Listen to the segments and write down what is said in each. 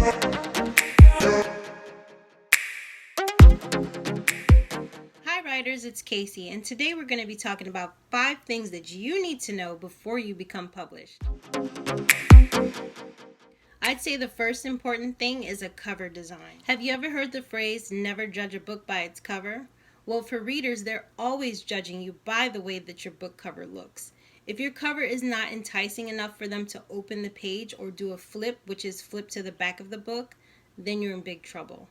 Hi writers, it's Casey, and today we're going to be talking about 5 things that you need to know before you become published. I'd say the first important thing is a cover design. Have you ever heard the phrase, never judge a book by its cover? Well, for readers, they're always judging you by the way that your book cover looks. If your cover is not enticing enough for them to open the page or do a flip, which is flip to the back of the book, then you're in big trouble.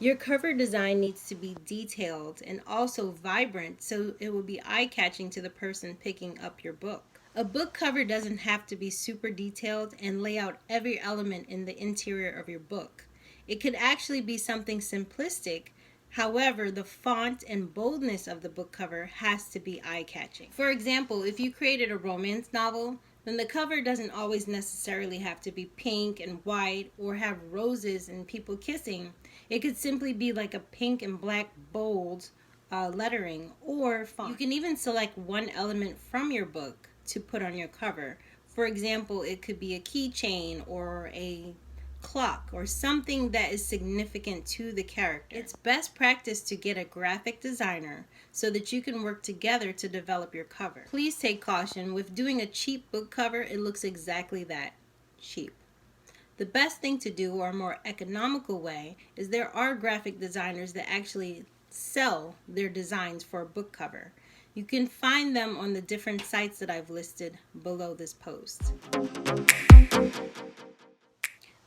Your cover design needs to be detailed and also vibrant so it will be eye-catching to the person picking up your book. A book cover doesn't have to be super detailed and lay out every element in the interior of your book. It could actually be something simplistic. However, the font and boldness of the book cover has to be eye-catching. For example, if you created a romance novel, then the cover doesn't always necessarily have to be pink and white or have roses and people kissing. It could simply be like a pink and black bold lettering or font. You can even select one element from your book to put on your cover. For example, it could be a keychain or a clock or something that is significant to the character. It's best practice to get a graphic designer so that you can work together to develop your cover. Please take caution. With doing a cheap book cover, it looks exactly that, cheap. The best thing to do, or a more economical way, is there are graphic designers that actually sell their designs for a book cover. You can find them on the different sites that I've listed below this post.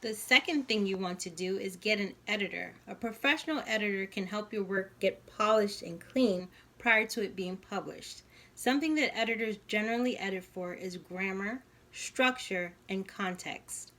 The second thing you want to do is get an editor. A professional editor can help your work get polished and clean prior to it being published. Something that editors generally edit for is grammar, structure, and context.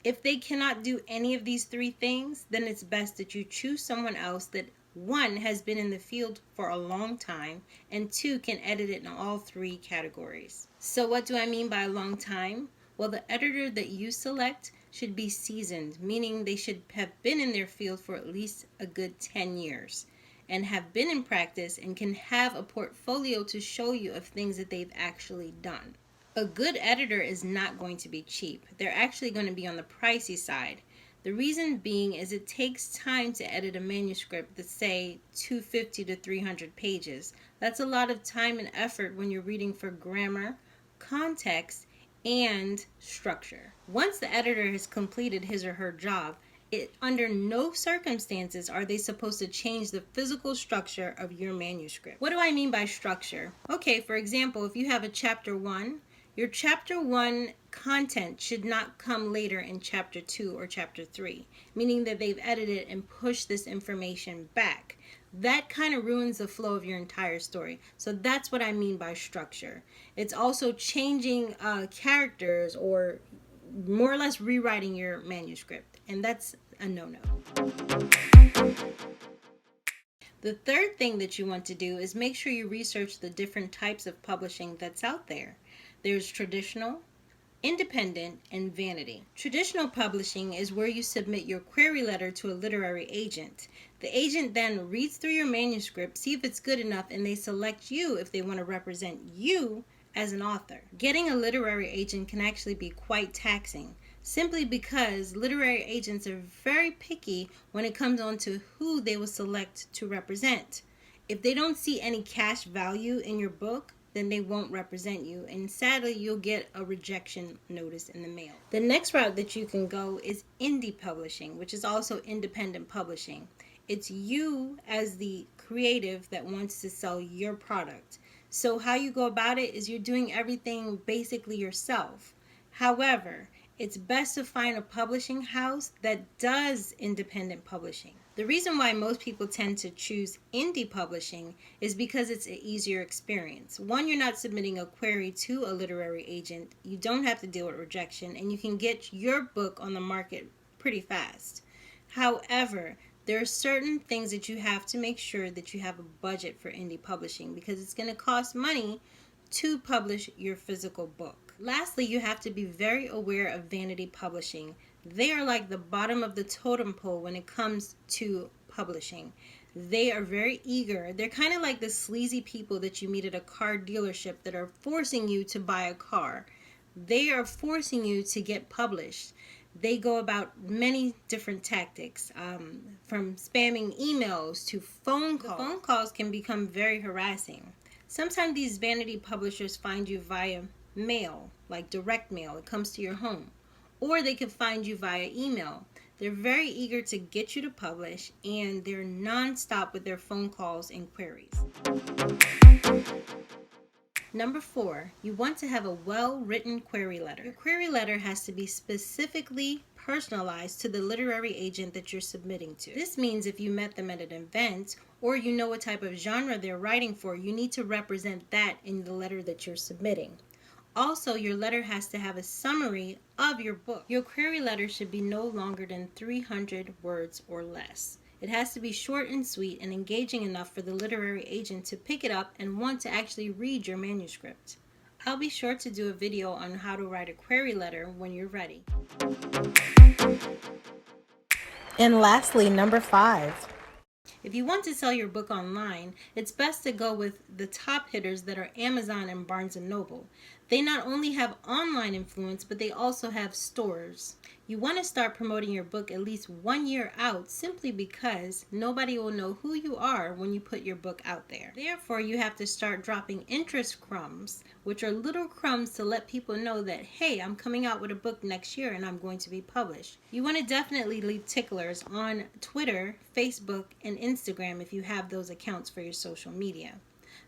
If they cannot do any of these 3 things, then it's best that you choose someone else that 1, has been in the field for a long time, and 2, can edit it in all 3 categories. So what do I mean by a long time? Well, the editor that you select should be seasoned, meaning they should have been in their field for at least a good 10 years and have been in practice and can have a portfolio to show you of things that they've actually done. A good editor is not going to be cheap. They're actually going to be on the pricey side. The reason being is it takes time to edit a manuscript that's, say, 250 to 300 pages. That's a lot of time and effort when you're reading for grammar, context, and structure. Once the editor has completed his or her job, under no circumstances are they supposed to change the physical structure of your manuscript. What do I mean by structure? Okay, for example, if you have a chapter 1, your chapter 1 content should not come later in chapter 2 or chapter 3, meaning that they've edited and pushed this information back. That kind of ruins the flow of your entire story. So that's what I mean by structure. It's also changing characters or more or less rewriting your manuscript, and that's a no-no. The third thing that you want to do is make sure you research the different types of publishing that's out there. There's traditional, independent, and vanity. Traditional publishing is where you submit your query letter to a literary agent. The agent then reads through your manuscript, see if it's good enough, and they select you if they want to represent you as an author. Getting a literary agent can actually be quite taxing, simply because literary agents are very picky when it comes on to who they will select to represent. If they don't see any cash value in your book, then they won't represent you, and sadly you'll get a rejection notice in the mail. The next route that you can go is indie publishing, which is also independent publishing. It's you as the creative that wants to sell your product. So how you go about it is you're doing everything basically yourself. However, it's best to find a publishing house that does independent publishing. The reason why most people tend to choose indie publishing is because it's an easier experience. One, you're not submitting a query to a literary agent. You don't have to deal with rejection, and you can get your book on the market pretty fast. However, there are certain things that you have to make sure that you have a budget for indie publishing, because it's going to cost money to publish your physical book. Lastly, you have to be very aware of vanity publishing. They are like the bottom of the totem pole when it comes to publishing. They are very eager. They're kind of like the sleazy people that you meet at a car dealership that are forcing you to buy a car. They are forcing you to get published. They go about many different tactics, from spamming emails to phone calls. The phone calls can become very harassing. Sometimes these vanity publishers find you via mail, like direct mail. It comes to your home. Or they can find you via email. They're very eager to get you to publish, and they're nonstop with their phone calls and queries. Number 4, you want to have a well-written query letter. Your query letter has to be specifically personalized to the literary agent that you're submitting to. This means if you met them at an event or you know what type of genre they're writing for, you need to represent that in the letter that you're submitting. Also, your letter has to have a summary of your book. Your query letter should be no longer than 300 words or less. It has to be short and sweet and engaging enough for the literary agent to pick it up and want to actually read your manuscript. I'll be sure to do a video on how to write a query letter when you're ready. And lastly, number 5. If you want to sell your book online, it's best to go with the top hitters that are Amazon and Barnes & Noble. They not only have online influence, but they also have stores. You want to start promoting your book at least 1 year out, simply because nobody will know who you are when you put your book out there. Therefore, you have to start dropping interest crumbs, which are little crumbs to let people know that, hey, I'm coming out with a book next year and I'm going to be published. You want to definitely leave ticklers on Twitter, Facebook, and Instagram if you have those accounts for your social media.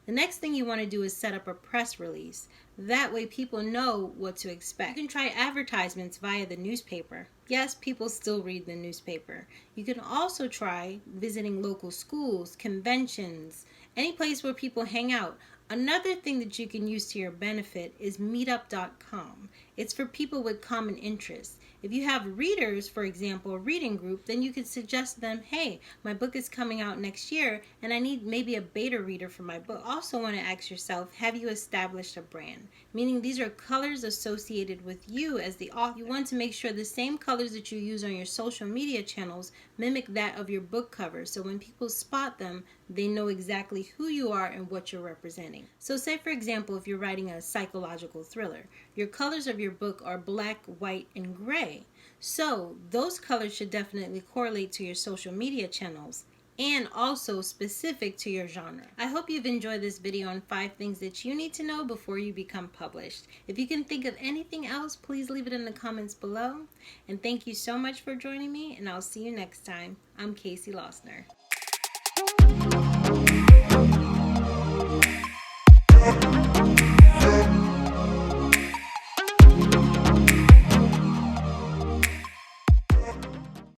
The next thing you want to do is set up a press release. That way people know what to expect. You can try advertisements via the newspaper. Yes, people still read the newspaper. You can also try visiting local schools, conventions, any place where people hang out. Another thing that you can use to your benefit is meetup.com. It's for people with common interests. If you have readers, for example, a reading group, then you could suggest to them, hey, my book is coming out next year and I need maybe a beta reader for my book. You also want to ask yourself, have you established a brand? Meaning these are colors associated with you as the author. You want to make sure the same colors that you use on your social media channels mimic that of your book cover, so when people spot them, they know exactly who you are and what you're representing. So say, for example, if you're writing a psychological thriller, your colors of your book are black, white, and gray. So those colors should definitely correlate to your social media channels and also specific to your genre. I hope you've enjoyed this video on 5 things that you need to know before you become published. If you can think of anything else, please leave it in the comments below. And thank you so much for joining me, and I'll see you next time. I'm 𝙗𝙚𝙧𝙚𝙀.